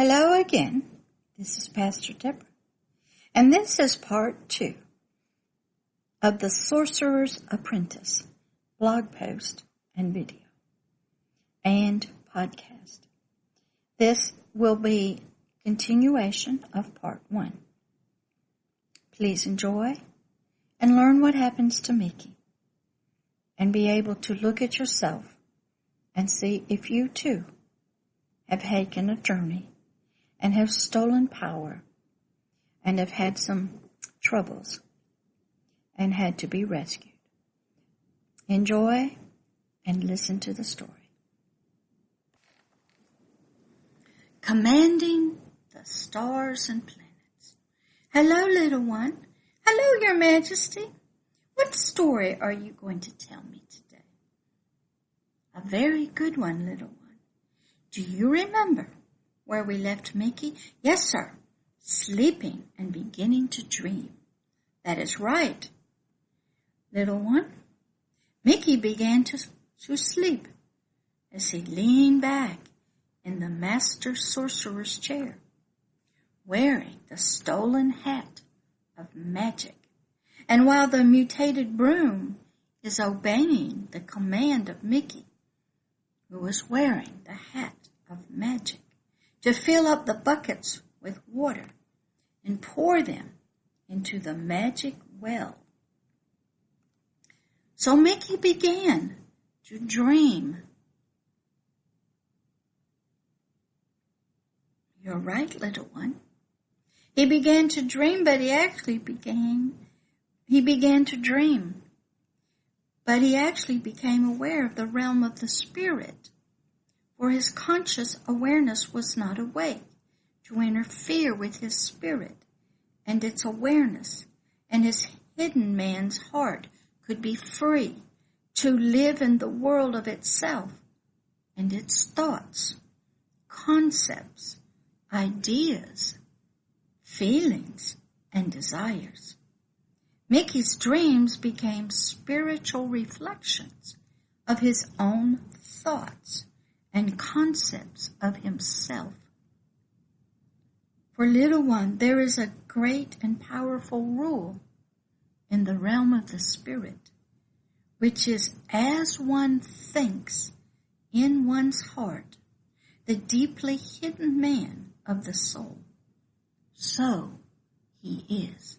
Hello again. This is Pastor Deborah, and this is part 2 of the Sorcerer's Apprentice blog post and video and podcast. This will be continuation of part 1. Please enjoy and learn what happens to Mickey and be able to look at yourself and see if you too have taken a journey and have stolen power and have had some troubles and had to be rescued. Enjoy and listen to the story. Commanding the stars and planets. Hello, little one. Hello, Your Majesty. What story are you going to tell me today? A very good one, little one. Do you remember where we left Mickey? Yes, sir. Sleeping and beginning to dream. That is right. Little one, Mickey began to sleep as he leaned back in the Master Sorcerer's chair, wearing the stolen hat of magic. And while the mutated broom is obeying the command of Mickey, who was wearing the hat of magic, to fill up the buckets with water and pour them into the magic well. So Mickey began to dream. You're right, little one. He began to dream, but he actually became aware of the realm of the spirit, for his conscious awareness was not awake to interfere with his spirit and its awareness, and his hidden man's heart could be free to live in the world of itself and its thoughts, concepts, ideas, feelings, and desires. Mickey's dreams became spiritual reflections of his own thoughts and concepts of himself. For little one, there is a great and powerful rule in the realm of the spirit, which is as one thinks in one's heart, the deeply hidden man of the soul, so he is.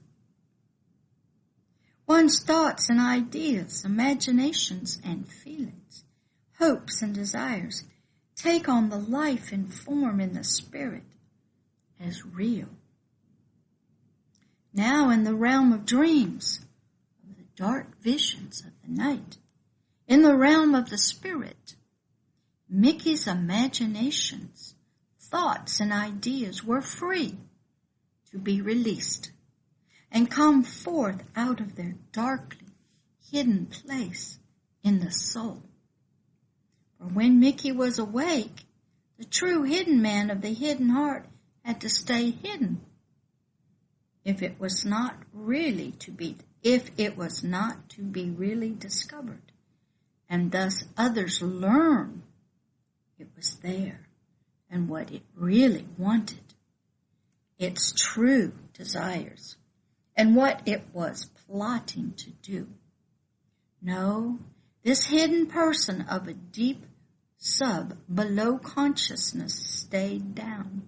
One's thoughts and ideas, imaginations and feelings, hopes and desires take on the life and form in the spirit as real. Now in the realm of dreams, of the dark visions of the night, in the realm of the spirit, Mickey's imaginations, thoughts and ideas were free to be released and come forth out of their darkly hidden place in the soul. For when Mickey was awake, the true hidden man of the hidden heart had to stay hidden if it was not to be really discovered, and thus others learn it was there and what it really wanted, its true desires, and what it was plotting to do. No, this hidden person of a deep below consciousness stayed down,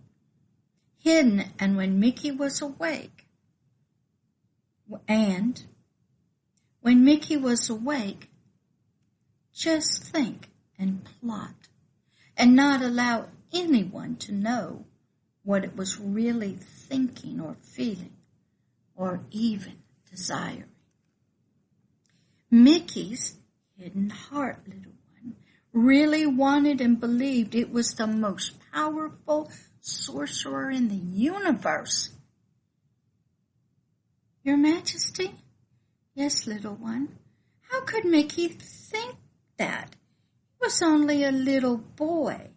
hidden, and when Mickey was awake, just think and plot, and not allow anyone to know what it was really thinking or feeling, or even desiring. Mickey's hidden heart, little one, really wanted and believed it was the most powerful sorcerer in the universe. Your Majesty? Yes, little one. How could Mickey think that? He was only a little boy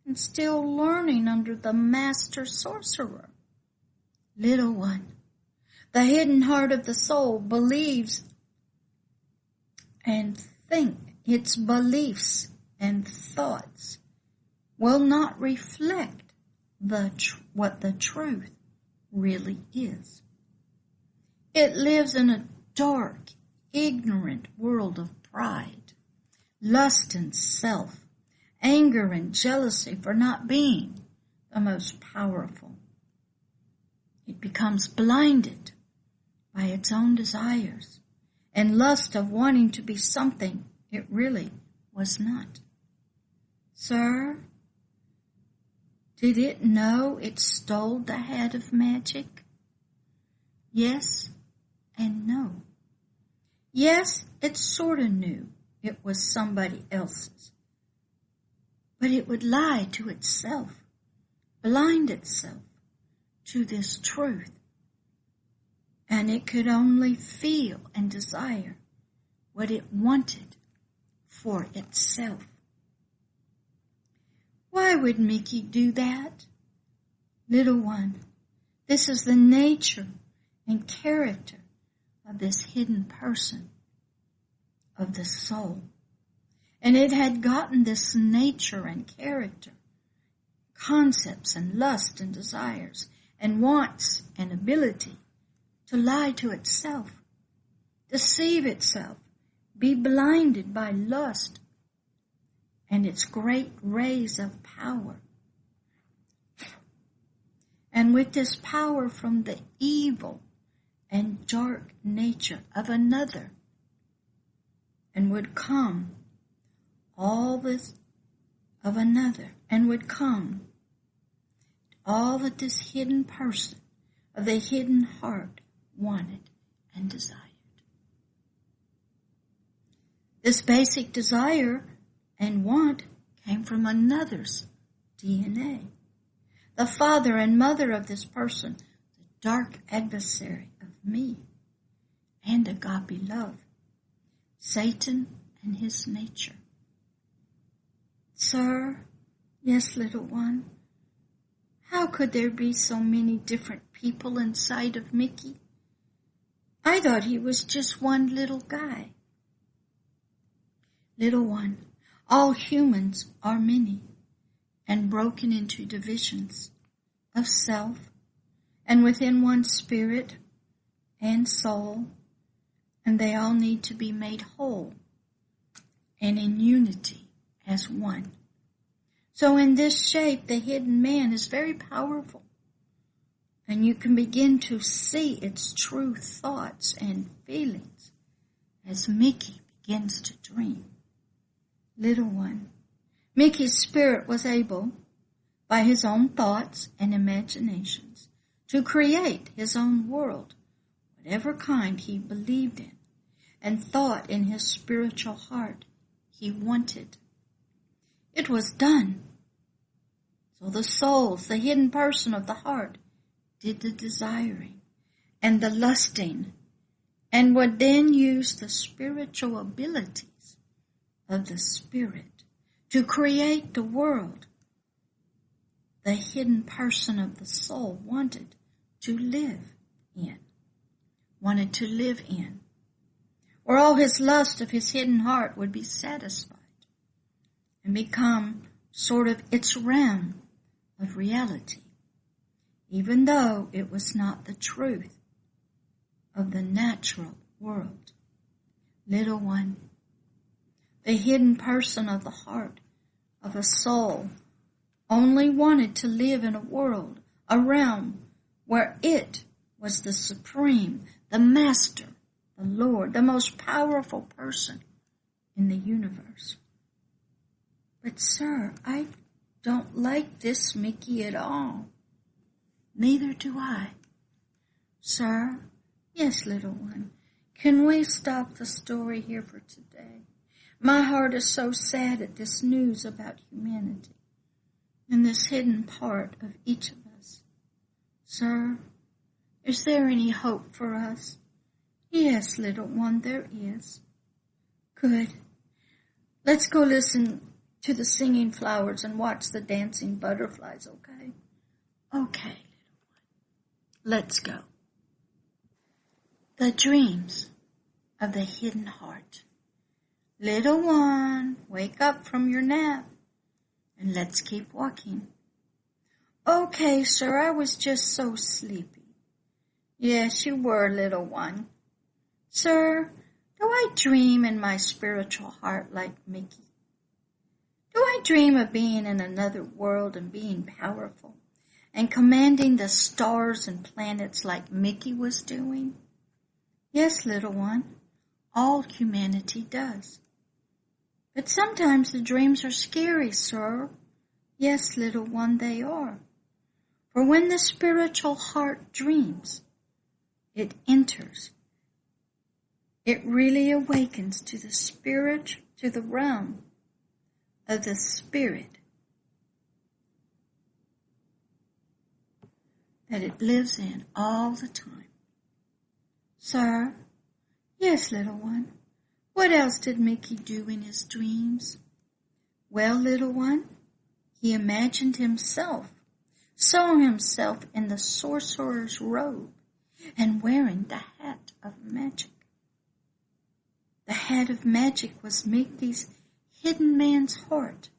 and still learning under the Master Sorcerer. Little one, the hidden heart of the soul believes and thinks its beliefs and thoughts will not reflect what the truth really is. It lives in a dark, ignorant world of pride, lust and self, anger and jealousy for not being the most powerful. It becomes blinded by its own desires and lust of wanting to be something it really was not. Sir, did it know it stole the hat of magic? Yes and no. Yes, it sort of knew it was somebody else's, but it would lie to itself, blind itself to this truth, and it could only feel and desire what it wanted for itself. Why would Mickey do that? Little one, this is the nature and character of this hidden person of the soul. And it had gotten this nature and character, concepts and lust and desires and wants and ability to lie to itself, deceive itself, be blinded by lust and its great rays of power. And with this power from the evil and dark nature of another, and would come all this of another, and would come all that this hidden person of the hidden heart wanted and desired. This basic desire and want came from another's DNA. The father and mother of this person, the dark adversary of me, and agape love, Satan and his nature. Sir, yes, little one, how could there be so many different people inside of Mickey? I thought he was just one little guy. Little one, all humans are many and broken into divisions of self and within one spirit and soul, and they all need to be made whole and in unity as one. So in this shape, the hidden man is very powerful, and you can begin to see its true thoughts and feelings as Mickey begins to dream. Little one, Mickey's spirit was able, by his own thoughts and imaginations, to create his own world, whatever kind he believed in and thought in his spiritual heart he wanted. It was done. So the souls, the hidden person of the heart, did the desiring and the lusting, and would then use the spiritual abilities of the spirit to create the world the hidden person of the soul wanted to live in, where all his lust of his hidden heart would be satisfied and become sort of its realm of reality, even though it was not the truth of the natural world. Little one, the hidden person of the heart of a soul only wanted to live in a world, a realm, where it was the supreme, the master, the Lord, the most powerful person in the universe. But sir, I don't like this Mickey at all. Neither do I. Sir, yes, little one, can we stop the story here for today? My heart is so sad at this news about humanity and this hidden part of each of us. Sir, is there any hope for us? Yes, little one, there is. Good. Let's go listen to the singing flowers and watch the dancing butterflies, okay? Okay, little one. Let's go. The dreams of the hidden heart. Little one, wake up from your nap and let's keep walking. Okay, sir, I was just so sleepy. Yes, you were, little one. Sir, do I dream in my spiritual heart like Mickey? Do I dream of being in another world and being powerful and commanding the stars and planets like Mickey was doing? Yes, little one, all humanity does. But sometimes the dreams are scary, sir. Yes, little one, they are. For when the spiritual heart dreams, it enters. It really awakens to the spirit, to the realm of the spirit that it lives in all the time. Sir? Yes, little one. What else did Mickey do in his dreams? Well, little one, he imagined himself, saw himself in the sorcerer's robe and wearing the hat of magic. The hat of magic was Mickey's hidden man's heart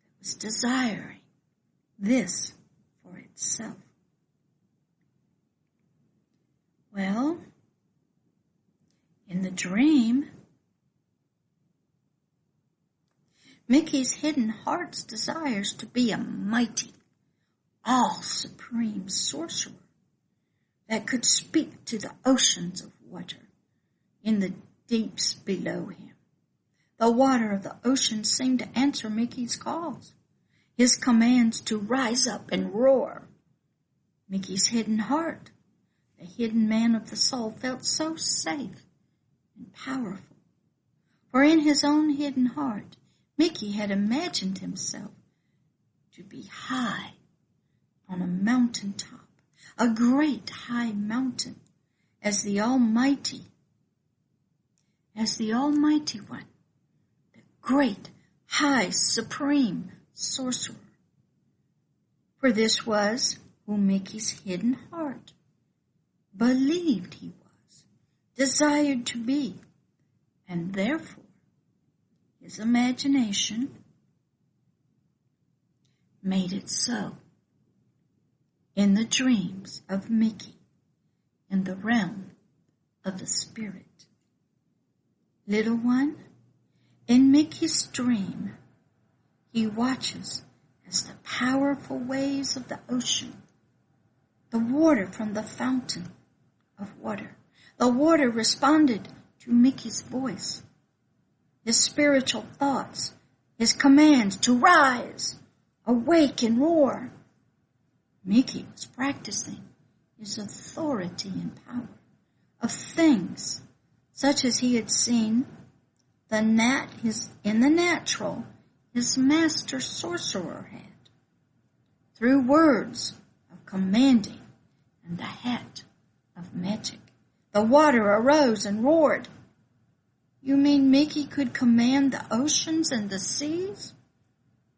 that was desiring this for itself. Well, in the dream, Mickey's hidden heart's desires to be a mighty, all-supreme sorcerer that could speak to the oceans of water in the deeps below him. The water of the ocean seemed to answer Mickey's calls, his commands to rise up and roar. Mickey's hidden heart, the hidden man of the soul, felt so safe and powerful. For in his own hidden heart, Mickey had imagined himself to be high on a mountain top, a great high mountain, as the Almighty One, the great, high, supreme sorcerer. For this was who Mickey's hidden heart believed he was, desired to be, and therefore his imagination made it so. In the dreams of Mickey, in the realm of the spirit. Little one, in Mickey's dream, he watches as the powerful waves of the ocean, the water from the fountain of water, the water responded to Mickey's voice, his spiritual thoughts, his commands to rise, awake and roar. Mickey was practicing his authority and power of things such as he had seen in the natural his master sorcerer had, through words of commanding and the hat of magic. The water arose and roared. You mean Mickey could command the oceans and the seas?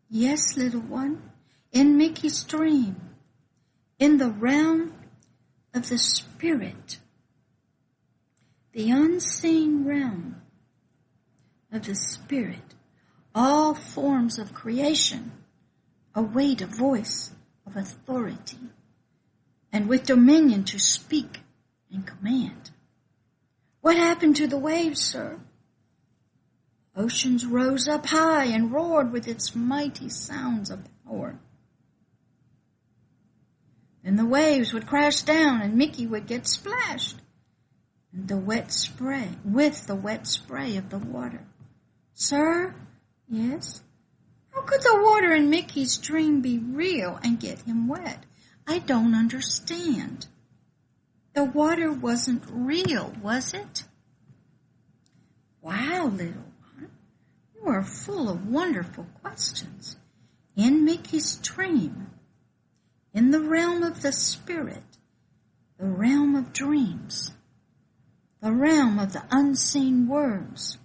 Yes, little one, in Mickey's dream, in the realm of the spirit, the unseen realm of the spirit, all forms of creation await a voice of authority and with dominion to speak and command. What happened to the waves, sir? Oceans rose up high and roared with its mighty sounds of power. Then the waves would crash down and Mickey would get splashed and the wet spray of the water. Sir? Yes? How could the water in Mickey's dream be real and get him wet? I don't understand. The water wasn't real, was it? Wow, little one, you are full of wonderful questions. In Mickey's dream, in the realm of the spirit, the realm of dreams, the realm of the unseen words,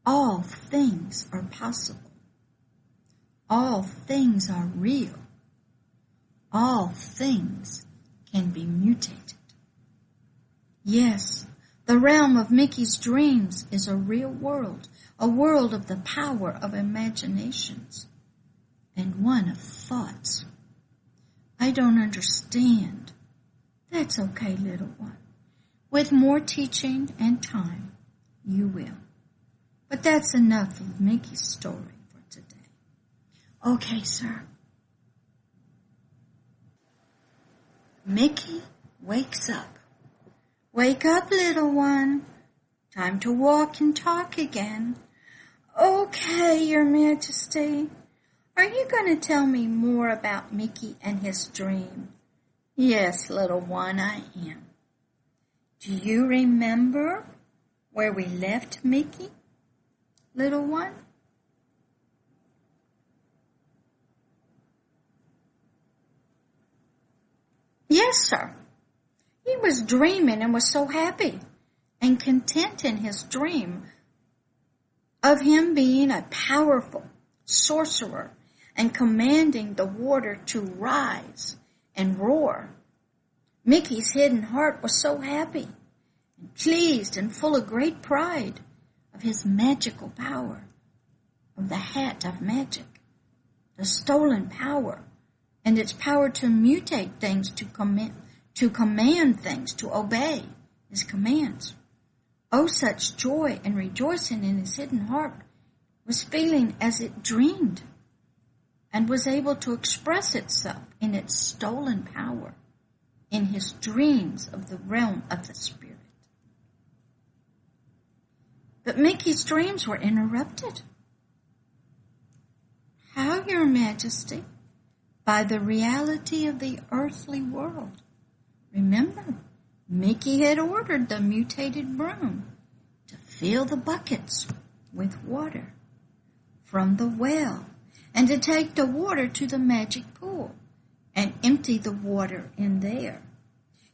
all things are possible. All things are real. All things can be mutated. Yes, the realm of Mickey's dreams is a real world, a world of the power of imaginations, and one of thoughts. I don't understand. That's okay, little one. With more teaching and time, you will. But that's enough of Mickey's story for today. Okay, sir. Mickey wakes up. Wake up, little one. Time to walk and talk again. Okay, Your Majesty. Are you going to tell me more about Mickey and his dream? Yes, little one, I am. Do you remember where we left Mickey, little one? Yes, sir. He was dreaming and was so happy and content in his dream of him being a powerful sorcerer and commanding the water to rise and roar. Mickey's hidden heart was so happy and pleased and full of great pride of his magical power, of the hat of magic, the stolen power, and its power to mutate things, to command things, to obey his commands. Oh, such joy and rejoicing in his hidden heart was feeling as it dreamed and was able to express itself in its stolen power in his dreams of the realm of the spirit. But Mickey's dreams were interrupted. How, Your Majesty? By the reality of the earthly world. Remember, Mickey had ordered the mutated broom to fill the buckets with water from the well and to take the water to the magic pool and empty the water in there.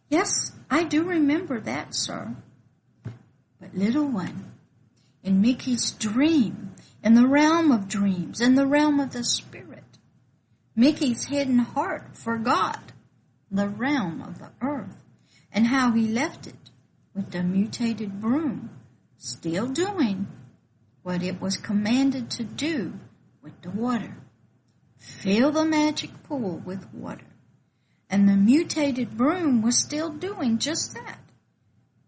Yes, I do remember that, sir. But little one, in Mickey's dream, in the realm of dreams, in the realm of the spirit, Mickey's hidden heart forgot the realm of the earth and how he left it with the mutated broom, still doing what it was commanded to do with the water. Fill the magic pool with water. And the mutated broom was still doing just that,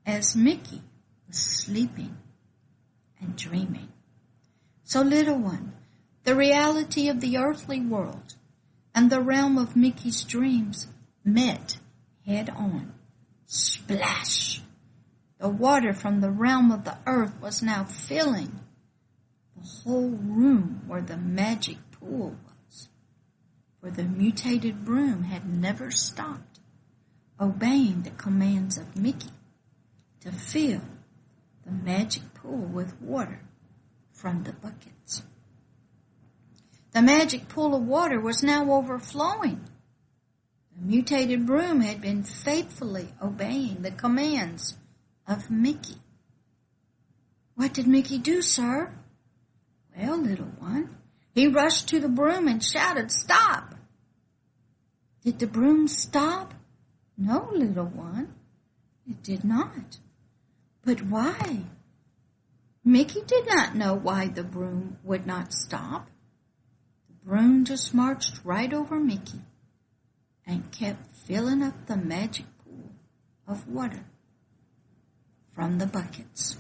as Mickey was sleeping and dreaming. So, little one, the reality of the earthly world and the realm of Mickey's dreams met head on. Splash! The water from the realm of the earth was now filling the whole room where the magic pool was, for the mutated broom had never stopped obeying the commands of Mickey to fill the magic pool with water from the buckets. The magic pool of water was now overflowing. The mutated broom had been faithfully obeying the commands of Mickey. What did Mickey do, sir? Well, little one, he rushed to the broom and shouted, "Stop!" Did the broom stop? No, little one, it did not. But why? Mickey did not know why the broom would not stop. The broom just marched right over Mickey and kept filling up the magic pool of water from the buckets.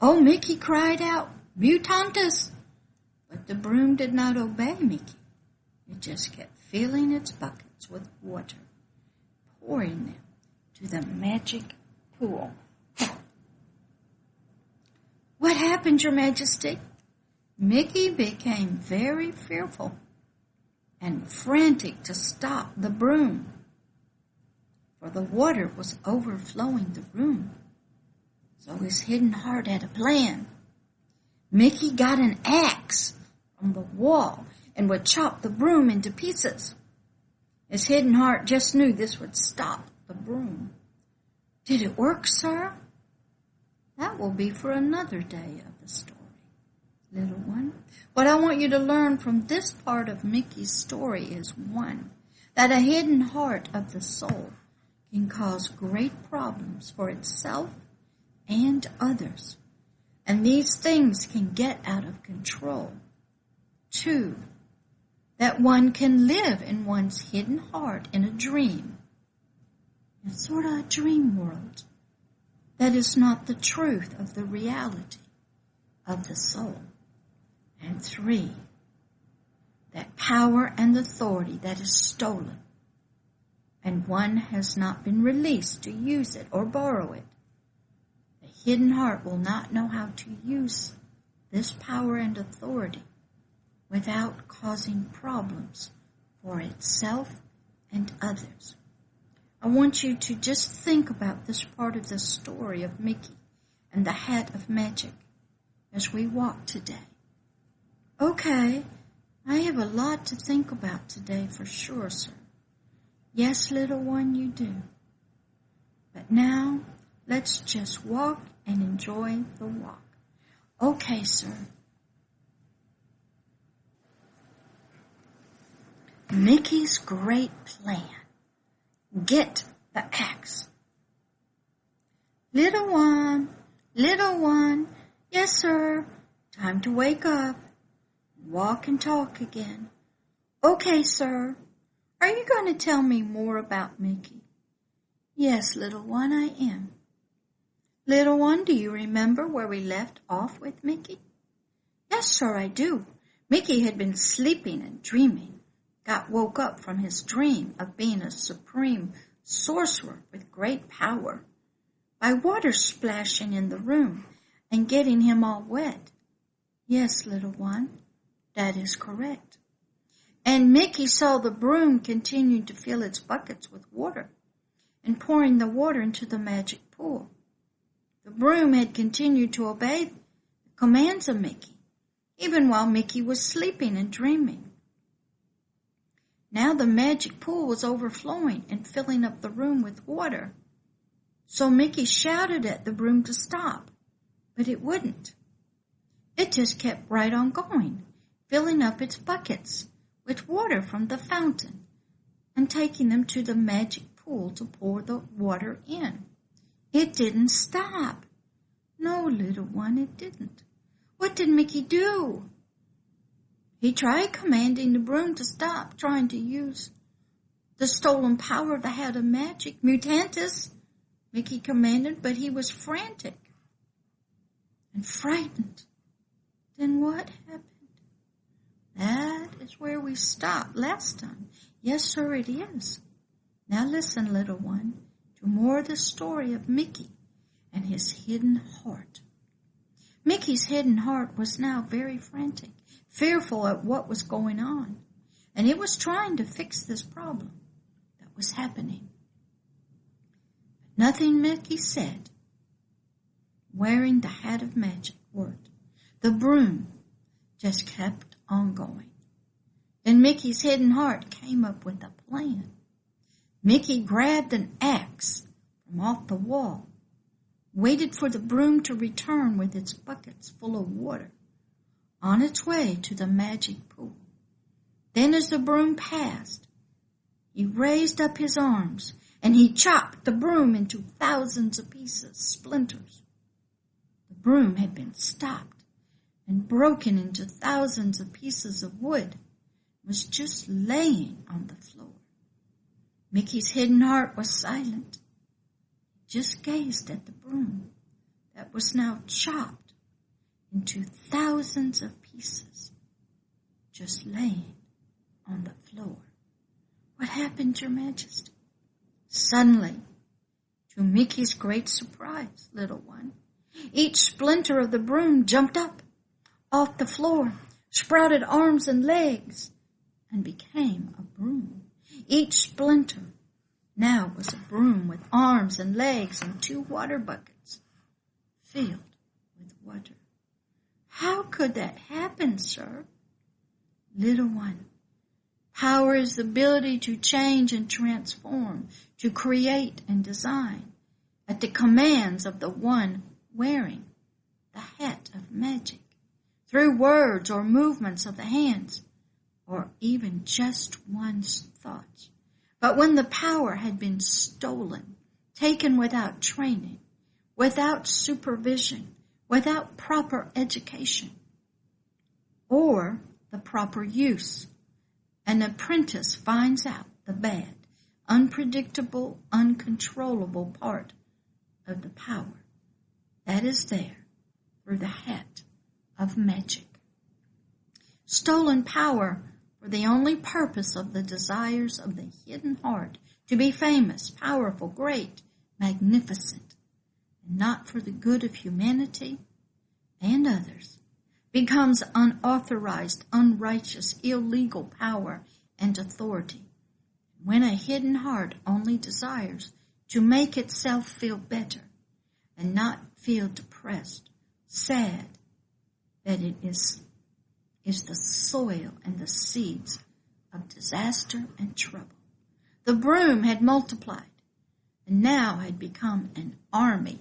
Oh, Mickey cried out, "Mutantus!" But the broom did not obey Mickey. It just kept filling its buckets with water, pouring them to the magic pool. What happened, Your Majesty? Mickey became very fearful and frantic to stop the broom, for the water was overflowing the room. So his hidden heart had a plan. Mickey got an axe from the wall and would chop the broom into pieces. His hidden heart just knew this would stop the broom. Did it work, sir? That will be for another day of the story, little one. What I want you to learn from this part of Mickey's story is, one, that a hidden heart of the soul can cause great problems for itself and others, and these things can get out of control. Two, that one can live in one's hidden heart in a dream. It's sort of a dream world that is not the truth of the reality of the soul. And 3, that power and authority that is stolen, and one has not been released to use it or borrow it. The hidden heart will not know how to use this power and authority without causing problems for itself and others. I want you to just think about this part of the story of Mickey and the hat of magic as we walk today. Okay, I have a lot to think about today for sure, sir. Yes, little one, you do. But now, let's just walk and enjoy the walk. Okay, sir. Mickey's great plan. Get the axe. Little one, yes, sir. Time to wake up. Walk and talk again. Okay, sir. Are you going to tell me more about Mickey? Yes, little one, I am. Little one, do you remember where we left off with Mickey? Yes, sir, I do. Mickey had been sleeping and dreaming, got woke up from his dream of being a supreme sorcerer with great power by water splashing in the room and getting him all wet. Yes, little one, that is correct. And Mickey saw the broom continue to fill its buckets with water and pouring the water into the magic pool. The broom had continued to obey the commands of Mickey, even while Mickey was sleeping and dreaming. Now the magic pool was overflowing and filling up the room with water. So Mickey shouted at the broom to stop, but it wouldn't. It just kept right on going, filling up its buckets with water from the fountain and taking them to the magic pool to pour the water in. It didn't stop. No, little one, it didn't. What did Mickey do? He tried commanding the broom to stop trying to use the stolen power of the hat of magic. Mutantis, Mickey commanded, but he was frantic and frightened. Then what happened? That is where we stopped last time. Yes, sir, it is. Now listen, little one, to more of the story of Mickey and his hidden heart. Mickey's hidden heart was now very frantic, fearful at what was going on, and it was trying to fix this problem that was happening. But nothing Mickey said, wearing the hat of magic, worked. The broom just kept on going. Then Mickey's hidden heart came up with a plan. Mickey grabbed an axe from off the wall, waited for the broom to return with its buckets full of water on its way to the magic pool. Then as the broom passed, he raised up his arms and he chopped the broom into thousands of pieces, splinters. The broom had been stopped and broken into thousands of pieces of wood, was just laying on the floor. Mickey's hidden heart was silent. He just gazed at the broom that was now chopped into thousands of pieces, just laying on the floor. What happened, Your Majesty? Suddenly, to Mickey's great surprise, little one, each splinter of the broom jumped up off the floor, sprouted arms and legs, and became a broom. Each splinter now was a broom with arms and legs and 2 water buckets filled with water. How could that happen, sir? Little one, power is the ability to change and transform, to create and design at the commands of the one wearing the hat of magic, through words or movements of the hands, or even just one's thoughts. But when the power had been stolen, taken without training, without supervision, without proper education, or the proper use, An apprentice finds out the bad, unpredictable, uncontrollable part of the power that is there through the hat of magic. Stolen power for the only purpose of the desires of the hidden heart to be famous, powerful, great, magnificent, and not for the good of humanity and others, becomes unauthorized, unrighteous, illegal power and authority. When a hidden heart only desires to make itself feel better and not feel depressed, sad, that it is the soil and the seeds of disaster and trouble. The broom had multiplied and now had become an army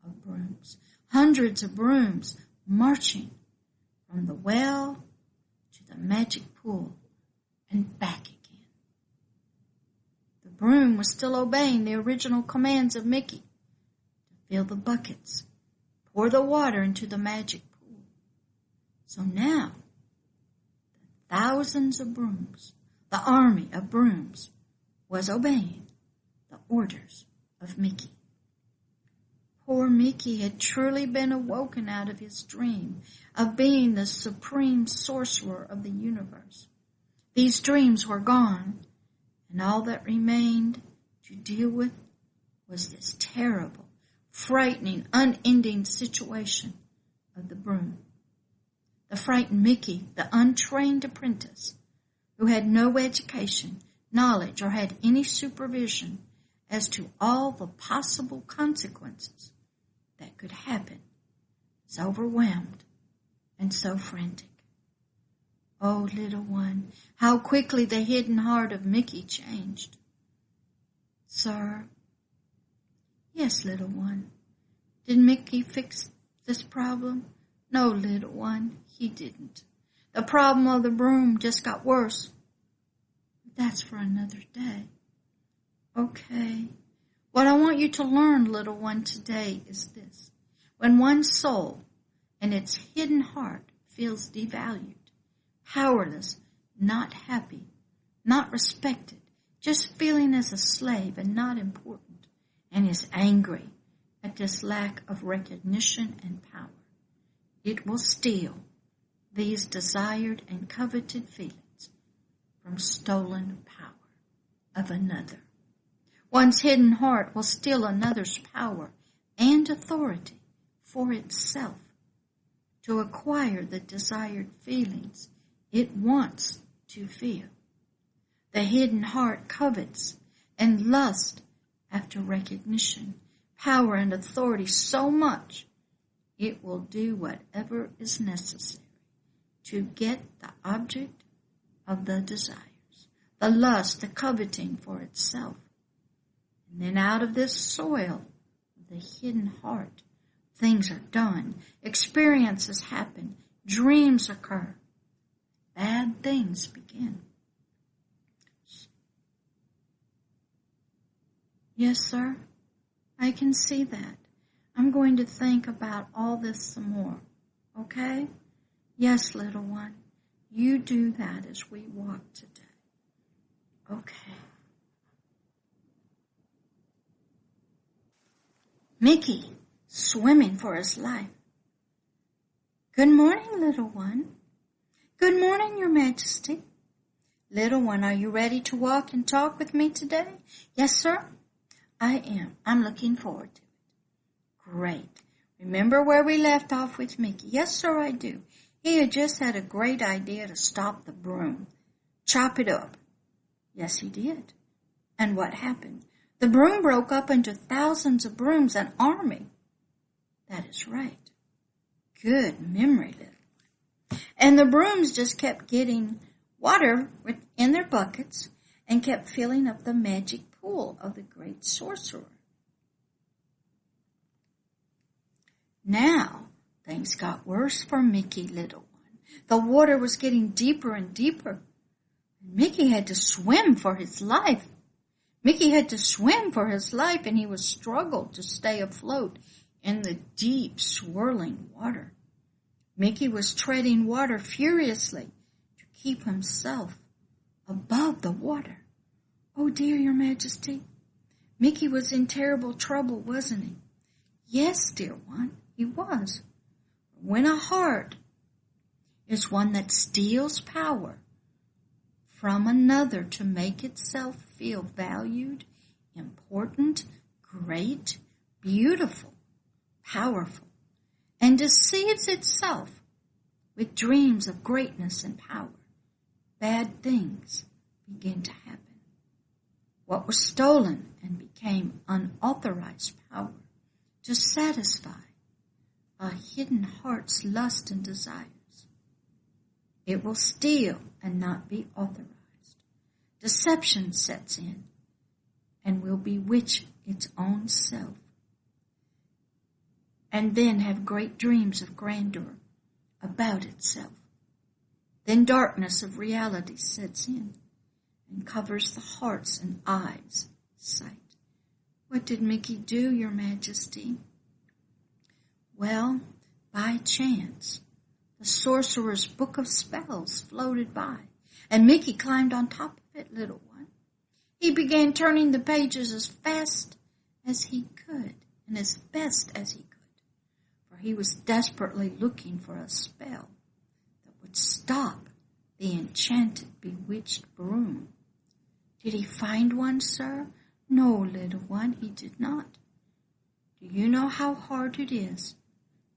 of brooms, hundreds of brooms marching from the well to the magic pool and back again. The broom was still obeying the original commands of Mickey to fill the buckets, pour the water into the magic pool. So now, the thousands of brooms, the army of brooms, was obeying the orders of Mickey. Poor Mickey had truly been awoken out of his dream of being the supreme sorcerer of the universe. These dreams were gone, and all that remained to deal with was this terrible, frightening, unending situation of the broom. The frightened Mickey, the untrained apprentice, who had no education, knowledge, or had any supervision as to all the possible consequences that could happen, is overwhelmed and so frantic. Oh, little one, how quickly the hidden heart of Mickey changed. Sir? Yes, little one. Did Mickey fix this problem? No, little one, he didn't. The problem of the broom just got worse. That's for another day. Okay. What I want you to learn, little one, today is this. When one's soul and its hidden heart feels devalued, powerless, not happy, not respected, just feeling as a slave and not important, and is angry at this lack of recognition and power, it will steal these desired and coveted feelings from stolen power of another. One's hidden heart will steal another's power and authority for itself to acquire the desired feelings it wants to feel. The hidden heart covets and lusts after recognition, power, and authority so much it will do whatever is necessary to get the object of the desires, the lust, the coveting for itself. And then out of this soil of the hidden heart, things are done, experiences happen, dreams occur, bad things begin. Yes, sir, I can see that. I'm going to think about all this some more, okay? Yes, little one, you do that as we walk today. Okay. Mickey, swimming for his life. Good morning, little one. Good morning, Your Majesty. Little one, are you ready to walk and talk with me today? Yes, sir, I am. I'm looking forward to it. Great. Remember where we left off with Mickey? Yes, sir, I do. He had just had a great idea to stop the broom. Chop it up. Yes, he did. And what happened? The broom broke up into thousands of brooms, an army. That is right. Good memory, little one. And the brooms just kept getting water in their buckets and kept filling up the magic pool of the great sorcerer. Now, things got worse for Mickey, little one. The water was getting deeper and deeper. Mickey had to swim for his life. Mickey had to swim for his life, and he was struggled to stay afloat in the deep, swirling water. Mickey was treading water furiously to keep himself above the water. Oh dear, Your Majesty, Mickey was in terrible trouble, wasn't he? Yes, dear one, he was. When a heart is one that steals power from another to make itself feel valued, important, great, beautiful, powerful, and deceives itself with dreams of greatness and power, bad things begin to happen. What was stolen and became unauthorized power to satisfy a hidden heart's lust and desires. It will steal and not be authorized. Deception sets in and will bewitch its own self, and then have great dreams of grandeur about itself. Then darkness of reality sets in and covers the heart's and eyes' sight. What did Mickey do, Your Majesty? Well, by chance, the sorcerer's book of spells floated by, and Mickey climbed on top of it, little one. He began turning the pages as fast as he could and as best as he could, for he was desperately looking for a spell that would stop the enchanted, bewitched broom. Did he find one, sir? No, little one, he did not. Do you know how hard it is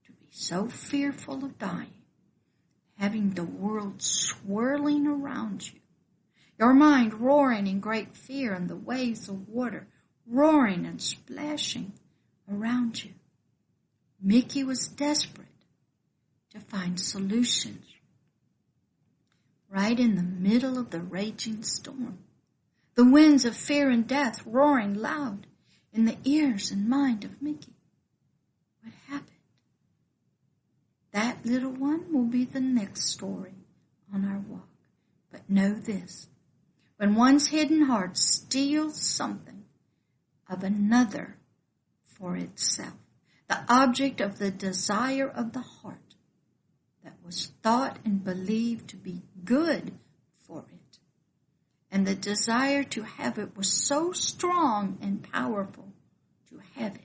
to be so fearful of dying, having the world swirling around you, your mind roaring in great fear, and the waves of water roaring and splashing around you? Mickey was desperate to find solutions right in the middle of the raging storm. The winds of fear and death roaring loud in the ears and mind of Mickey. What happened? That, little one, will be the next story on our walk. But know this: when one's hidden heart steals something of another for itself, the object of the desire of the heart that was thought and believed to be good for it, and the desire to have it was so strong and powerful to have it.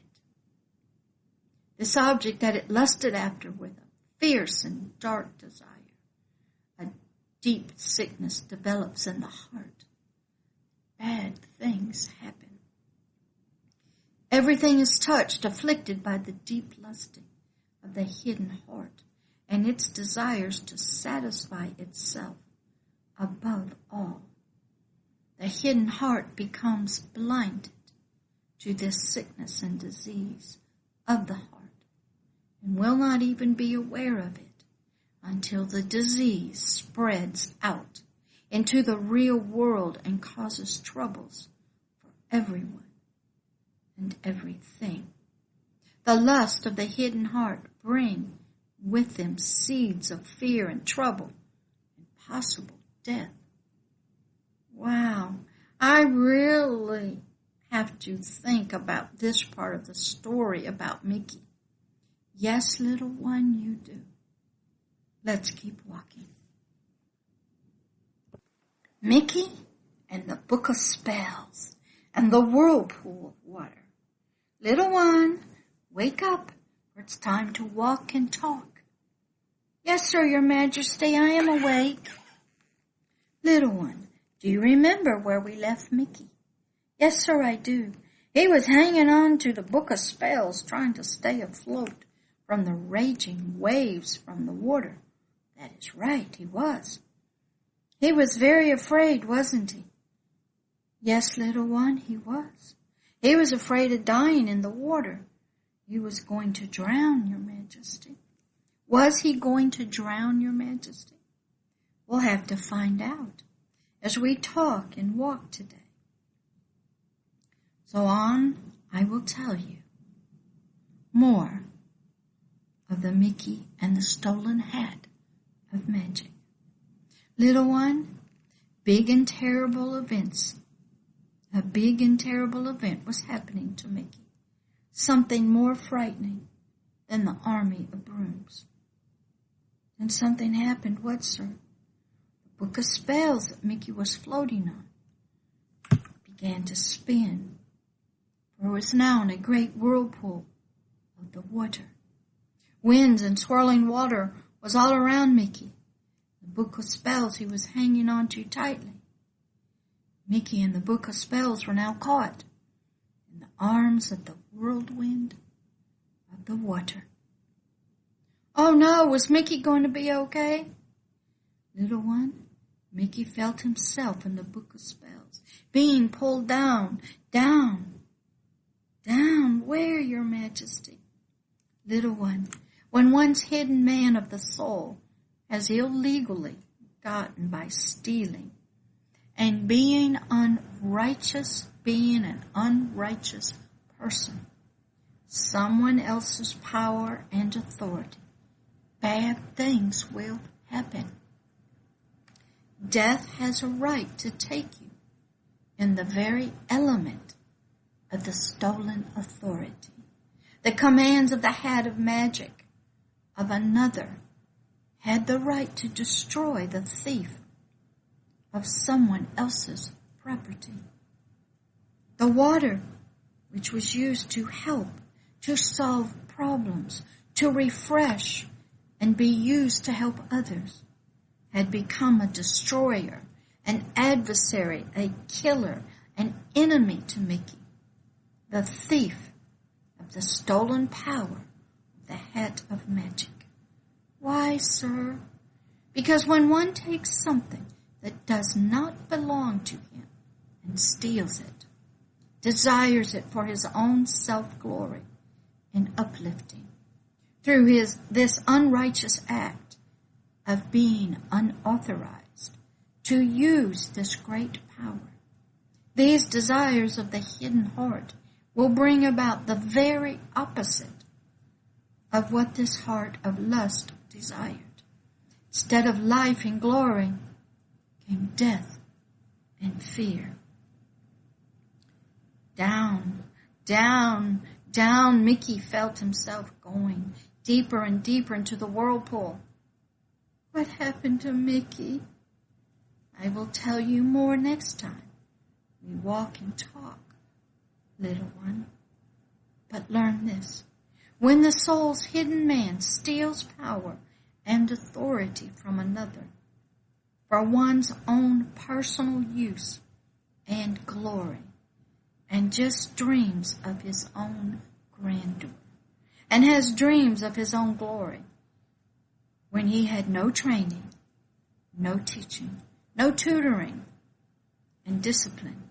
This object that it lusted after with a fierce and dark desire, a deep sickness develops in the heart. Bad things happen. Everything is touched, afflicted by the deep lusting of the hidden heart and its desires to satisfy itself above all. The hidden heart becomes blinded to this sickness and disease of the heart and will not even be aware of it until the disease spreads out into the real world and causes troubles for everyone and everything. The lust of the hidden heart bring with them seeds of fear and trouble and possible death. Wow, I really have to think about this part of the story about Mickey. Yes, little one, you do. Let's keep walking. Mickey and the Book of Spells and the whirlpool of water. Little one, wake up, for it's time to walk and talk. Yes, sir, Your Majesty, I am awake. Little one, do you remember where we left Mickey? Yes, sir, I do. He was hanging on to the Book of Spells, trying to stay afloat from the raging waves from the water. That is right, he was. He was very afraid, wasn't he? Yes, little one, he was. He was afraid of dying in the water. He was going to drown, Your Majesty. Was he going to drown, Your Majesty? We'll have to find out as we talk and walk today. So on, I will tell you more of the Mickey and the stolen hat of magic. Little one, a big and terrible event was happening to Mickey. Something more frightening than the army of brooms. And something happened, what, sir? The book of spells that Mickey was floating on began to spin, for it was now in a great whirlpool of the water. Winds and swirling water was all around Mickey. The book of spells he was hanging on to tightly. Mickey and the book of spells were now caught in the arms of the whirlwind of the water. Oh no, was Mickey going to be okay? Little one, Mickey felt himself in the book of spells, being pulled down, down, where, Your Majesty? Little one, when one's hidden man of the soul has illegally gotten by stealing and being unrighteous, being an unrighteous person, someone else's power and authority, bad things will happen. Death has a right to take you in the very element of the stolen authority. The commands of the hat of magic of another had the right to destroy the thief of someone else's property. The water, which was used to help, to solve problems, to refresh, and be used to help others, had become a destroyer, an adversary, a killer, an enemy to Mickey, the thief of the stolen power of the hat of magic. Why, sir? Because when one takes something that does not belong to him and steals it, desires it for his own self-glory and uplifting, through this unrighteous act of being unauthorized to use this great power, these desires of the hidden heart will bring about the very opposite of what this heart of lust desired. Instead of life and glory came death and fear. Down, down, down Mickey felt himself going deeper and deeper into the whirlpool. What happened to Mickey? I will tell you more next time we walk and talk, little one. But learn this. When the soul's hidden man steals power and authority from another for one's own personal use and glory, and just dreams of his own grandeur, and has dreams of his own glory, when he had no training, no teaching, no tutoring and discipline,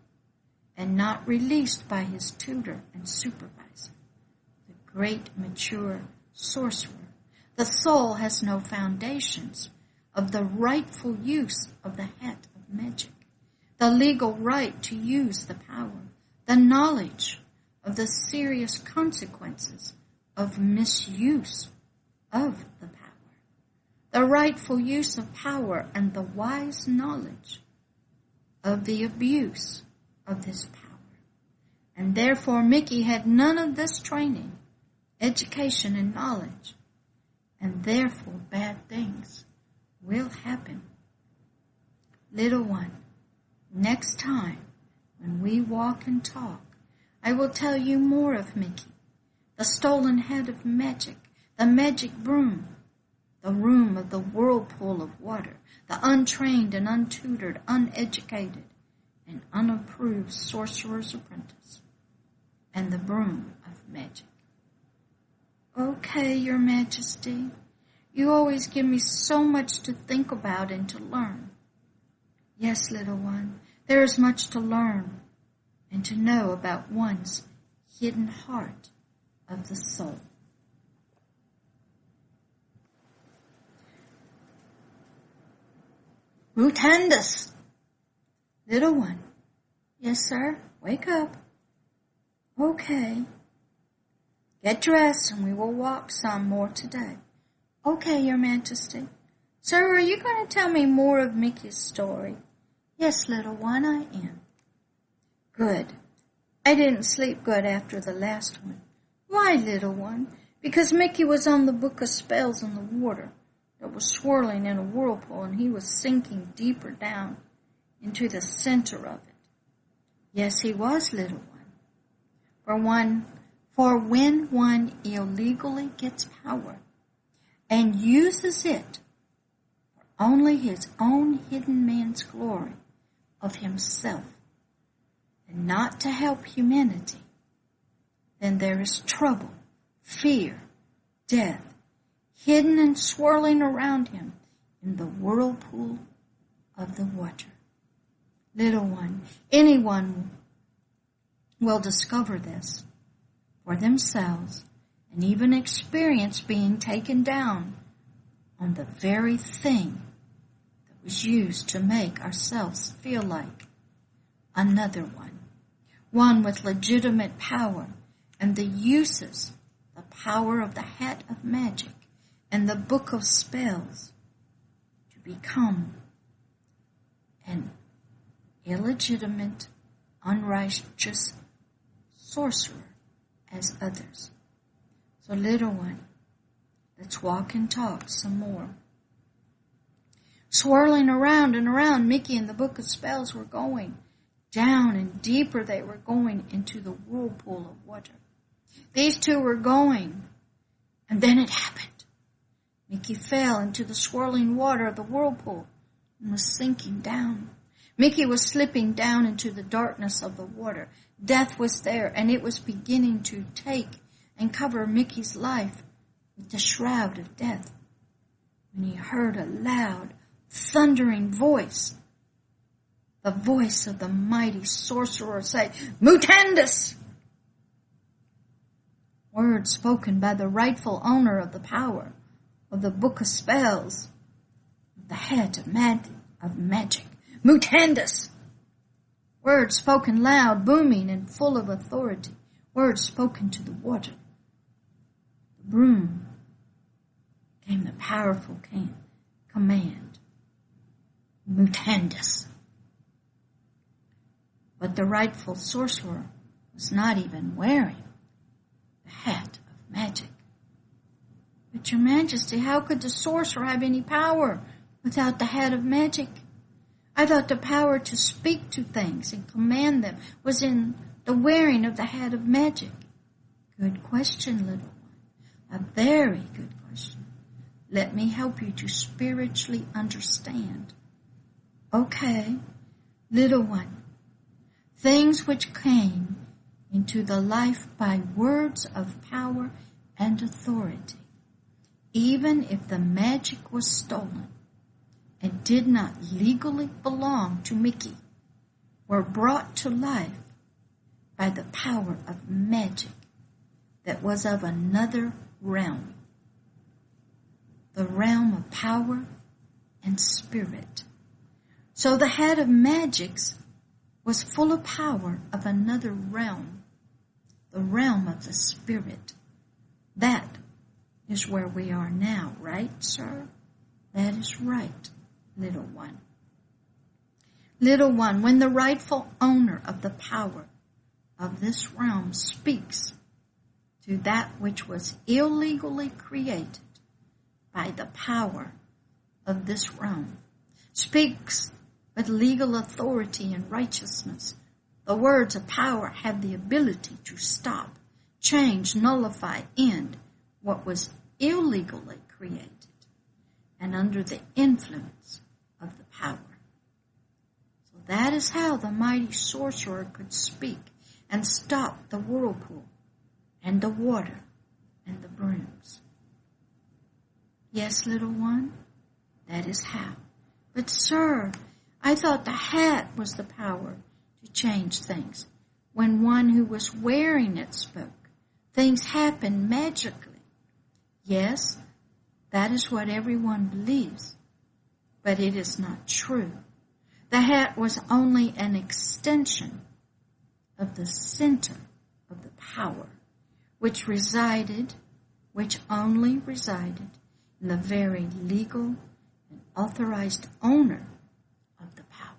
and not released by his tutor and supervisor, the great mature sorcerer, the soul has no foundations of the rightful use of the hat of magic, the legal right to use the power, the knowledge of the serious consequences of misuse of the power, the rightful use of power, and the wise knowledge of the abuse of this power. And therefore Mickey had none of this training, education, and knowledge, and therefore bad things will happen. Little one, next time when we walk and talk, I will tell you more of Mickey, the stolen head of magic, the magic broom, the room of the whirlpool of water, the untrained and untutored, uneducated, and unapproved sorcerer's apprentice, and the broom of magic. Okay, Your Majesty, you always give me so much to think about and to learn. Yes, little one, there is much to learn and to know about one's hidden heart of the soul. Mutandus, little one. Yes, sir. Wake up. Okay. Get dressed and we will walk some more today. Okay, Your Majesty. Sir, are you going to tell me more of Mickey's story? Yes, little one, I am. Good. I didn't sleep good after the last one. Why, little one? Because Mickey was on the book of spells in the water. that was swirling in a whirlpool, and he was sinking deeper down into the center of it. Yes, he was, little one. For when one illegally gets power and uses it for only his own hidden man's glory of himself and not to help humanity, then there is trouble, fear, death, hidden and swirling around him in the whirlpool of the water. Little one, anyone will discover this for themselves and even experience being taken down on the very thing that was used to make ourselves feel like another one with legitimate power, and the uses the power of the hat of magic and the book of spells to become an illegitimate, unrighteous sorcerer as others. So little one, let's walk and talk some more. Swirling around and around, Mickey and the book of spells were going down, and deeper they were going into the whirlpool of water. These two were going, and then it happened. Mickey fell into the swirling water of the whirlpool and was sinking down. Mickey was slipping down into the darkness of the water. Death was there, and it was beginning to take and cover Mickey's life with the shroud of death, when he heard a loud, thundering voice, the voice of the mighty sorcerer, say, "Mutandus!" Words spoken by the rightful owner of the power of the book of spells, the head of magic. Mutandus! Words spoken loud, booming, and full of authority. Words spoken to the water. The broom came the powerful command. Mutandus! But the rightful sorcerer was not even wearing the hat of magic. But your Majesty, how could the sorcerer have any power without the hat of magic? I thought the power to speak to things and command them was in the wearing of the hat of magic. Good question, little one. A very good question. Let me help you to spiritually understand. Okay, little one. Things which came into the life by words of power and authority, even if the magic was stolen and did not legally belong to Mickey, were brought to life by the power of magic that was of another realm, the realm of power and spirit. So the head of magics was full of power of another realm, the realm of the spirit. That is where we are now, right, sir? That is right, little one. Little one, when the rightful owner of the power of this realm speaks to that which was illegally created by the power of this realm, speaks with legal authority and righteousness, the words of power have the ability to stop, change, nullify, end what was illegally created and under the influence of the power. So that is how the mighty sorcerer could speak and stop the whirlpool and the water and the brooms. Yes, little one, that is how. But sir, I thought the hat was the power to change things. When one who was wearing it spoke, things happened magically. Yes, that is what everyone believes, but it is not true. The hat was only an extension of the center of the power, which only resided in the very legal and authorized owner of the power.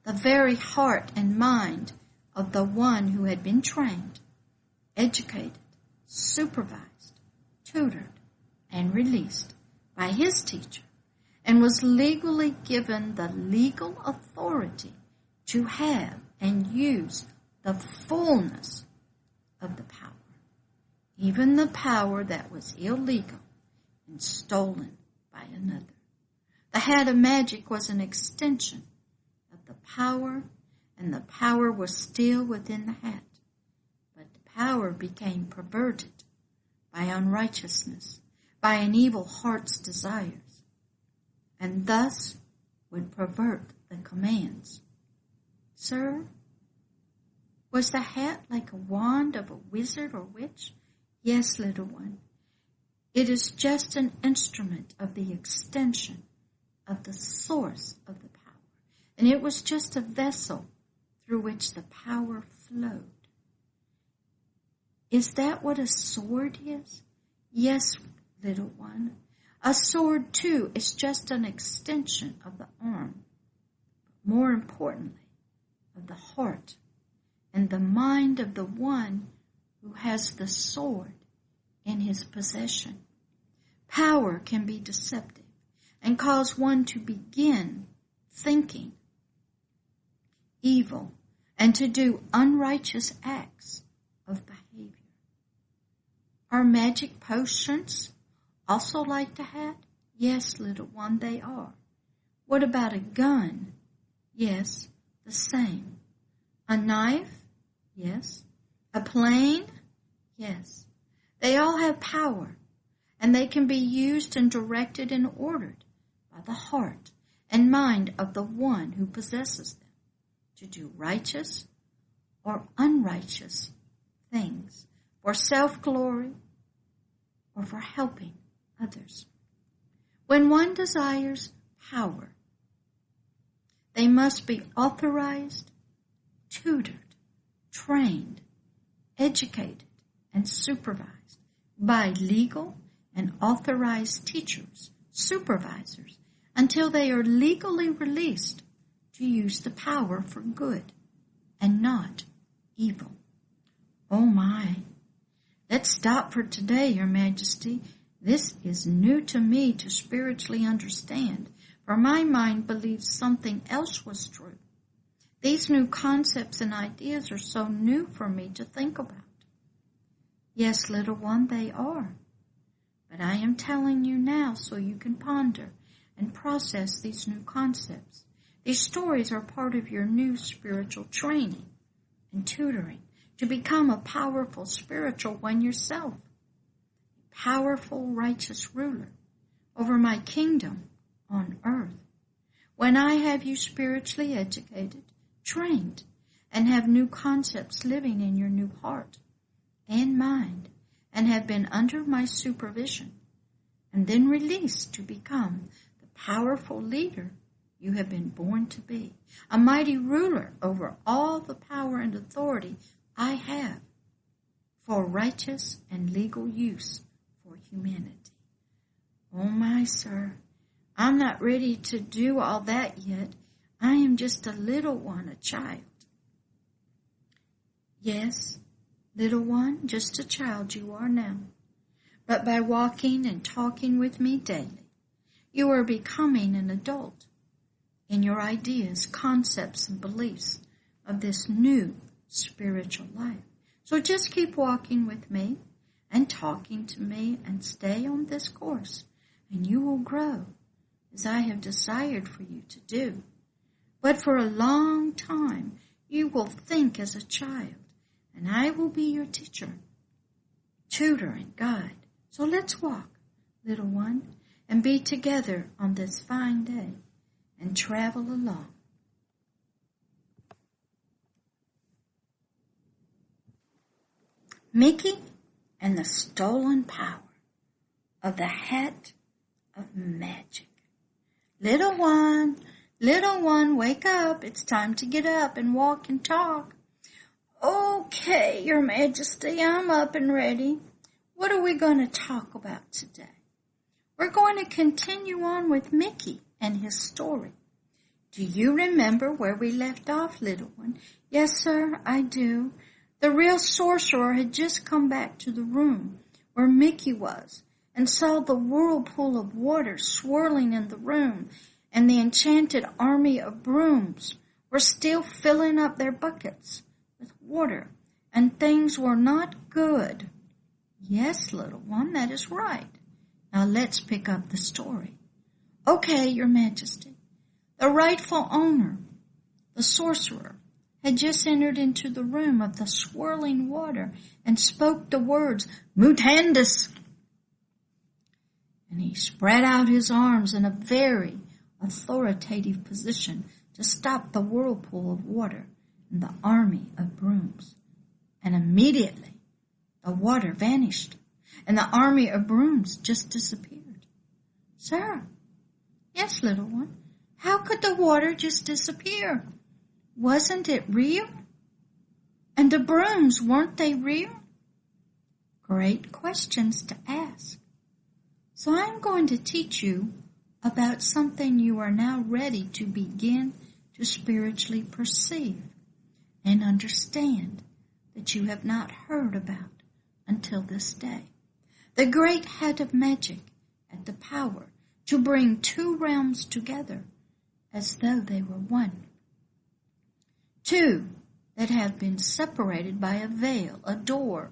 The very heart and mind of the one who had been trained, educated, supervised, tutored, and released by his teacher and was legally given the legal authority to have and use the fullness of the power, even the power that was illegal and stolen by another. The hat of magic was an extension of the power, and the power was still within the hat. But the power became perverted by unrighteousness, by an evil heart's desires, and thus would pervert the commands. Sir, was the hat like a wand of a wizard or witch? Yes, little one. It is just an instrument of the extension of the source of the power, and it was just a vessel through which the power flowed. Is that what a sword is? Yes, little one. A sword, too, is just an extension of the arm, but more importantly, of the heart and the mind of the one who has the sword in his possession. Power can be deceptive and cause one to begin thinking evil and to do unrighteous acts of behavior. Are magic potions also like the hat? Yes, little one, they are. What about a gun? Yes, the same. A knife? Yes. A plane? Yes. They all have power, and they can be used and directed and ordered by the heart and mind of the one who possesses them to do righteous or unrighteous things, for self-glory or for helping others. When one desires power, they must be authorized, tutored, trained, educated, and supervised by legal and authorized teachers, supervisors, until they are legally released to use the power for good and not evil. Oh my! Let's stop for today, Your Majesty. This is new to me to spiritually understand, for my mind believes something else was true. These new concepts and ideas are so new for me to think about. Yes, little one, they are. But I am telling you now so you can ponder and process these new concepts. These stories are part of your new spiritual training and tutoring to become a powerful spiritual one yourself, a powerful righteous ruler over my kingdom on earth. When I have you spiritually educated, trained, and have new concepts living in your new heart and mind, and have been under my supervision, and then released to become the powerful leader you have been born to be, a mighty ruler over all the power and authority I have for righteous and legal use for humanity. Oh my, sir, I'm not ready to do all that yet. I am just a little one, a child. Yes, little one, just a child you are now. But by walking and talking with me daily, you are becoming an adult in your ideas, concepts, and beliefs of this new spiritual life. So just keep walking with me and talking to me and stay on this course, and you will grow as I have desired for you to do. But for a long time, you will think as a child, and I will be your teacher, tutor, and guide. So let's walk, little one, and be together on this fine day and travel along. Mickey and the stolen power of the hat of magic. Little one, wake up. It's time to get up and walk and talk. Okay, Your Majesty, I'm up and ready. What are we going to talk about today? We're going to continue on with Mickey and his story. Do you remember where we left off, little one? Yes, sir, I do. The real sorcerer had just come back to the room where Mickey was, and saw the whirlpool of water swirling in the room, and the enchanted army of brooms were still filling up their buckets with water, and things were not good. Yes, little one, that is right. Now let's pick up the story. Okay, Your Majesty. The rightful owner, the sorcerer, had just entered into the room of the swirling water and spoke the words, Mutandis. And he spread out his arms in a very authoritative position to stop the whirlpool of water and the army of brooms. And immediately the water vanished, and the army of brooms just disappeared. Sir, yes, little one, how could the water just disappear? Wasn't it real? And the brooms, weren't they real? Great questions to ask. So I'm going to teach you about something you are now ready to begin to spiritually perceive and understand that you have not heard about until this day. The great head of magic had the power to bring two realms together as though they were one. Two that have been separated by a veil, a door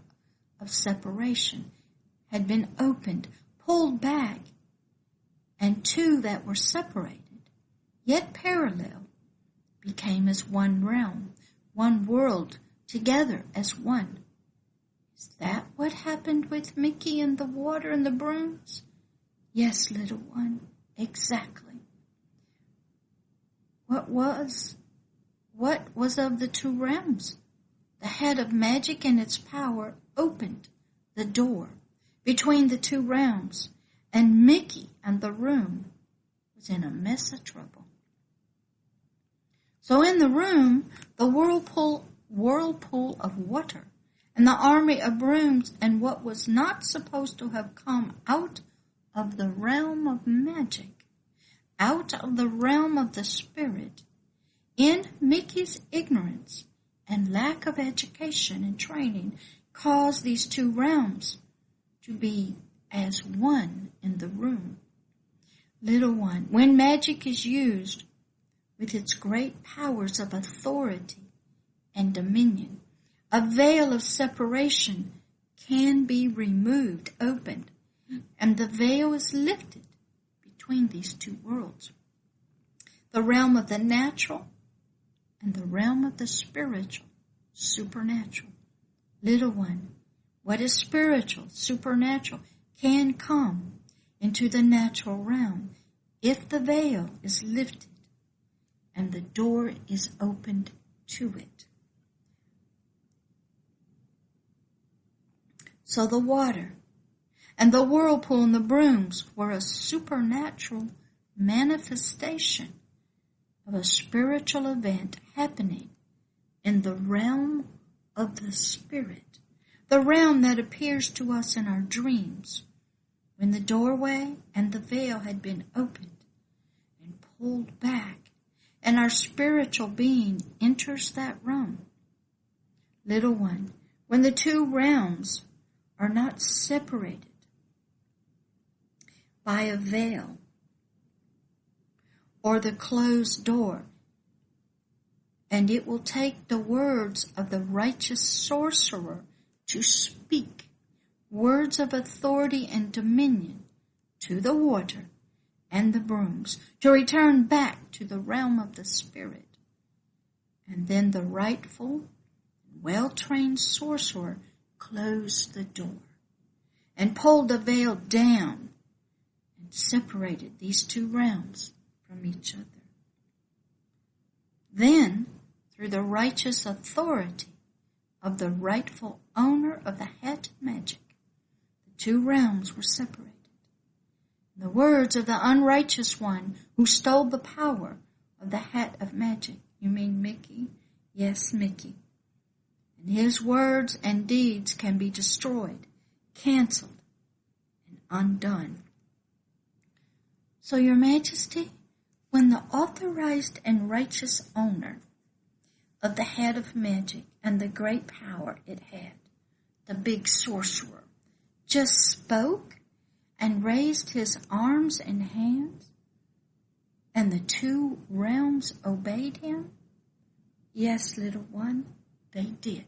of separation, had been opened, pulled back, and two that were separated, yet parallel, became as one realm, one world, together as one. Is that what happened with Mickey and the water and the brooms? Yes, little one, exactly. What was of the two realms? The head of magic and its power opened the door between the two realms, and Mickey and the room was in a mess of trouble. So in the room, the whirlpool of water and the army of brooms and what was not supposed to have come out of the realm of magic, out of the realm of the spirit, in Mickey's ignorance and lack of education and training, caused these two realms to be as one in the room. Little one, when magic is used with its great powers of authority and dominion, a veil of separation can be removed, opened, and the veil is lifted between these two worlds. The realm of the natural and the realm of the spiritual, supernatural. Little one, what is spiritual, supernatural, can come into the natural realm if the veil is lifted and the door is opened to it. So the water and the whirlpool and the brooms were a supernatural manifestation of a spiritual event happening in the realm of the spirit, the realm that appears to us in our dreams, when the doorway and the veil had been opened and pulled back, and our spiritual being enters that realm. Little one, when the two realms are not separated by a veil or the closed door, and it will take the words of the righteous sorcerer to speak words of authority and dominion to the water and the brooms, to return back to the realm of the spirit. And then the rightful, well-trained sorcerer closed the door and pulled the veil down and separated these two realms from each other. Then, through the righteous authority of the rightful owner of the hat of magic, the two realms were separated. The words of the unrighteous one who stole the power of the hat of magic. You mean Mickey? Yes, Mickey. And his words and deeds can be destroyed, canceled, and undone. So, Your Majesty, when the authorized and righteous owner of the hat of magic and the great power it had, the big sorcerer, just spoke and raised his arms and hands, and the 2 realms obeyed him? Yes, little one, they did.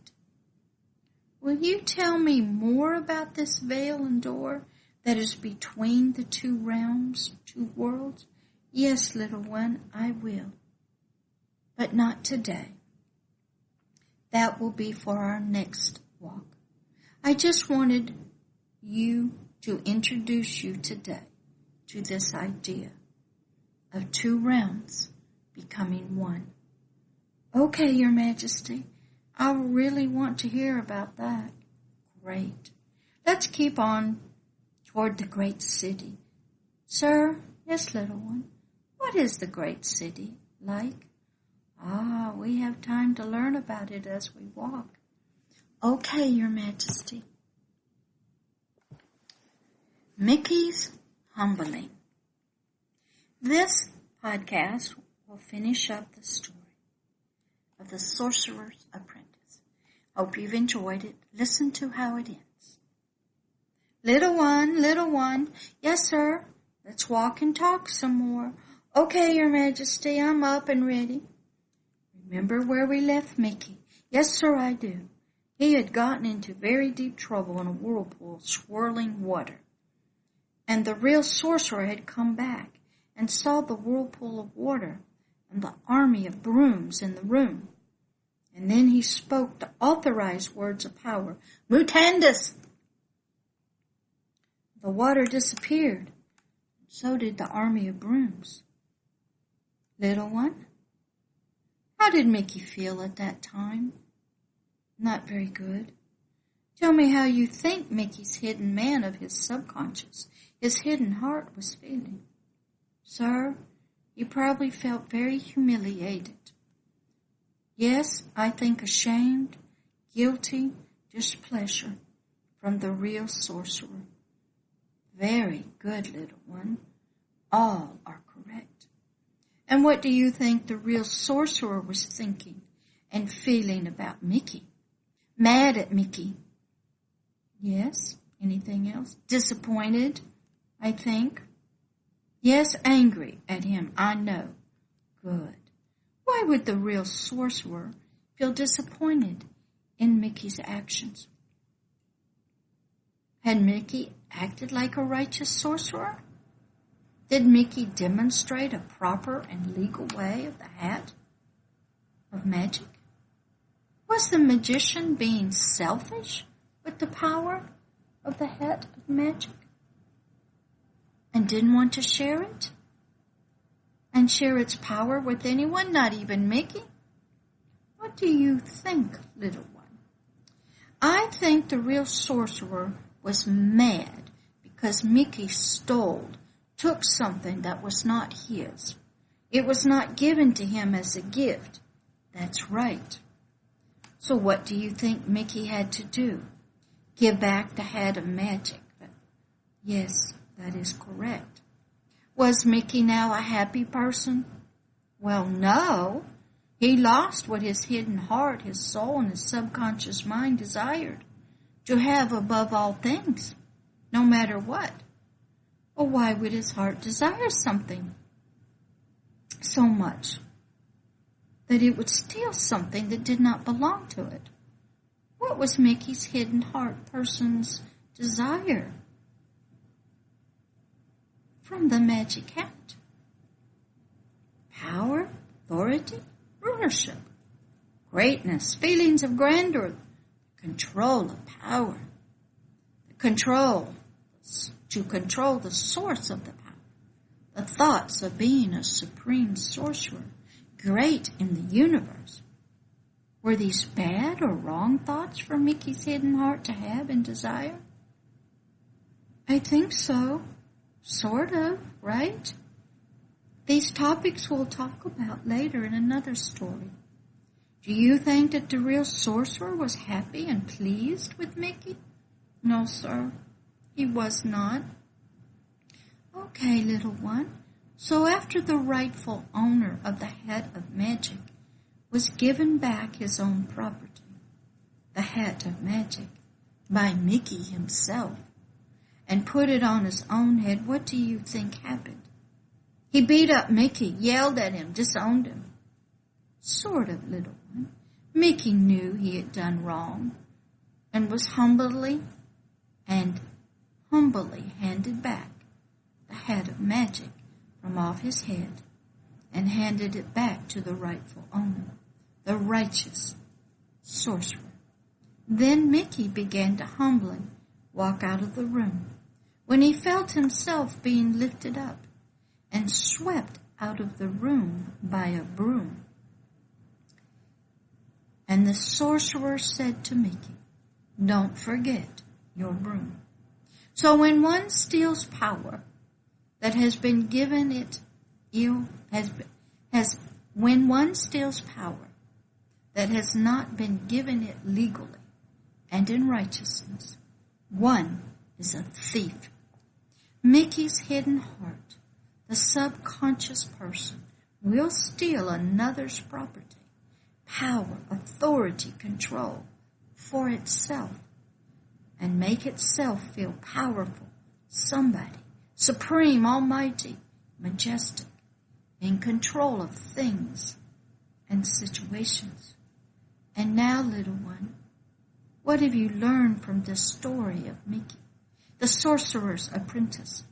Will you tell me more about this veil and door that is between the 2 realms, 2 worlds? Yes, little one, I will. But not today. That will be for our next walk. I just wanted to introduce you today to this idea of 2 realms becoming one. Okay, Your Majesty, I really want to hear about that. Great. Let's keep on toward the great city. Sir, yes, little one, what is the great city like? We have time to learn about it as we walk. Okay, Your Majesty. Mickey's Humbling. This podcast will finish up the story of the Sorcerer's Apprentice. Hope you've enjoyed it. Listen to how it ends. Little one, yes, sir. Let's walk and talk some more. Okay, Your Majesty, I'm up and ready. Remember where we left Mickey? Yes, sir, I do. He had gotten into very deep trouble in a whirlpool of swirling water. And the real sorcerer had come back and saw the whirlpool of water and the army of brooms in the room. And then he spoke the authorized words of power, Mutandis! The water disappeared. So did the army of brooms. Little one, how did Mickey feel at that time? Not very good. Tell me how you think Mickey's hidden man of his subconscious, his hidden heart, was feeling. Sir, he probably felt very humiliated. Yes, I think ashamed, guilty, displeasure from the real sorcerer. Very good, little one. All are correct. And what do you think the real sorcerer was thinking and feeling about Mickey? Mad at Mickey. Yes, anything else? Disappointed, I think. Yes, angry at him, I know. Good. Why would the real sorcerer feel disappointed in Mickey's actions? Had Mickey acted like a righteous sorcerer? Did Mickey demonstrate a proper and legal way of the hat of magic? Was the magician being selfish with the power of the hat of magic and didn't want to share it and share its power with anyone, not even Mickey? What do you think, little one? I think the real sorcerer was mad because Mickey took something that was not his. It was not given to him as a gift. That's right. So what do you think Mickey had to do? Give back the hat of magic. Yes, that is correct. Was Mickey now a happy person? Well, no. He lost what his hidden heart, his soul, and his subconscious mind desired to have above all things, no matter what. Well, why would his heart desire something so much that it would steal something that did not belong to it? What was Mickey's hidden heart person's desire from the magic hat? Power, authority, rulership, greatness, feelings of grandeur, control of power, to control the source of the power, the thoughts of being a supreme sorcerer, great in the universe. Were these bad or wrong thoughts for Mickey's hidden heart to have and desire? I think so. Sort of, right? These topics we'll talk about later in another story. Do you think that the real sorcerer was happy and pleased with Mickey? No, sir. He was not. Okay, little one. So after the rightful owner of the hat of magic was given back his own property, the hat of magic, by Mickey himself, and put it on his own head, what do you think happened? He beat up Mickey, yelled at him, disowned him. Sort of, little one. Mickey knew he had done wrong and was humbly handed back the hat of magic from off his head and handed it back to the rightful owner, the righteous sorcerer. Then Mickey began to humbly walk out of the room when he felt himself being lifted up and swept out of the room by a broom. And the sorcerer said to Mickey, "Don't forget your broom." So when one steals power that has been given it when one steals power that has not been given it legally and in righteousness, one is a thief. Mickey's hidden heart, the subconscious person, will steal another's property, power, authority, control for itself and make itself feel powerful, somebody, supreme, almighty, majestic, in control of things and situations. And now, little one, what have you learned from this story of Mickey, the sorcerer's apprentice?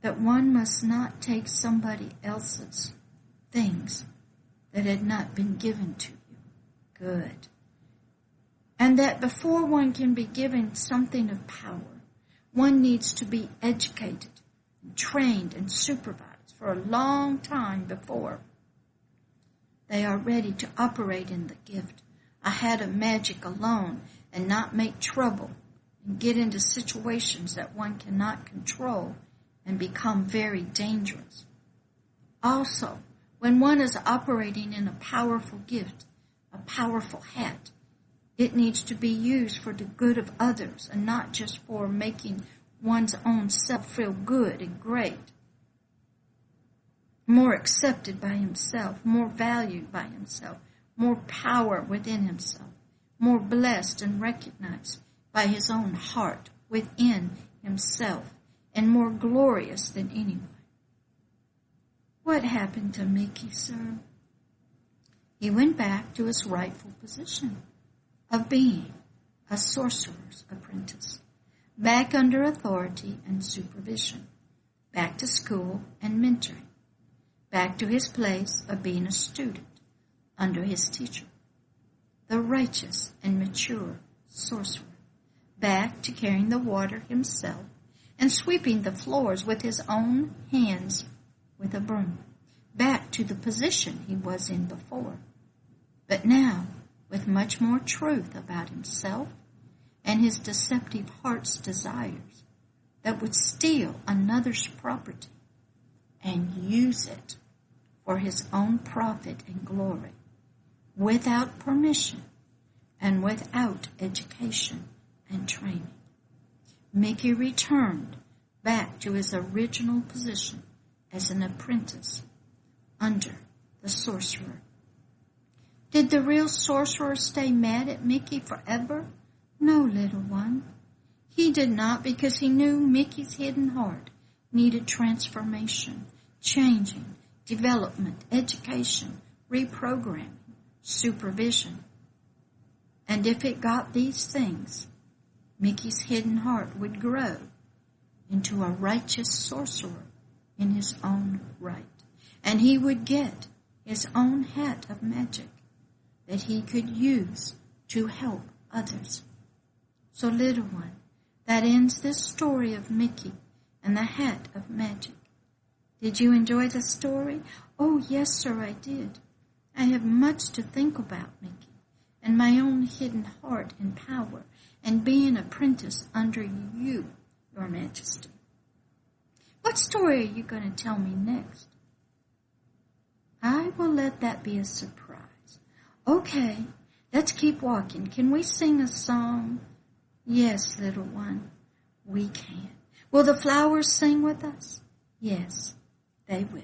That one must not take somebody else's things that had not been given to you. Good. And that before one can be given something of power, one needs to be educated, and trained, and supervised for a long time before they are ready to operate in the gift. I had a magic alone and not make trouble and get into situations that one cannot control and become very dangerous. Also, when one is operating in a powerful gift, a powerful hat, it needs to be used for the good of others and not just for making one's own self feel good and great, more accepted by himself, more valued by himself, more power within himself, more blessed and recognized by his own heart within himself, and more glorious than anyone. What happened to Mickey, sir? He went back to his rightful position of being a sorcerer's apprentice, back under authority and supervision, back to school and mentoring, back to his place of being a student under his teacher, the righteous and mature sorcerer, back to carrying the water himself and sweeping the floors with his own hands with a broom, back to the position he was in before, but now with much more truth about himself and his deceptive heart's desires that would steal another's property and use it for his own profit and glory, without permission and without education and training. Mickey returned back to his original position as an apprentice under the sorcerer. Did the real sorcerer stay mad at Mickey forever? No, little one. He did not, because he knew Mickey's hidden heart needed transformation, changing, development, education, reprogramming, supervision. And if it got these things, Mickey's hidden heart would grow into a righteous sorcerer in his own right. And he would get his own hat of magic that he could use to help others. So, little one, that ends this story of Mickey and the hat of magic. Did you enjoy the story? Oh, yes, sir, I did. I have much to think about, Mickey, and my own hidden heart and power, and being apprentice under you, Your Majesty. What story are you going to tell me next? I will let that be a surprise. Okay, let's keep walking. Can we sing a song? Yes, little one, we can. Will the flowers sing with us? Yes, they will.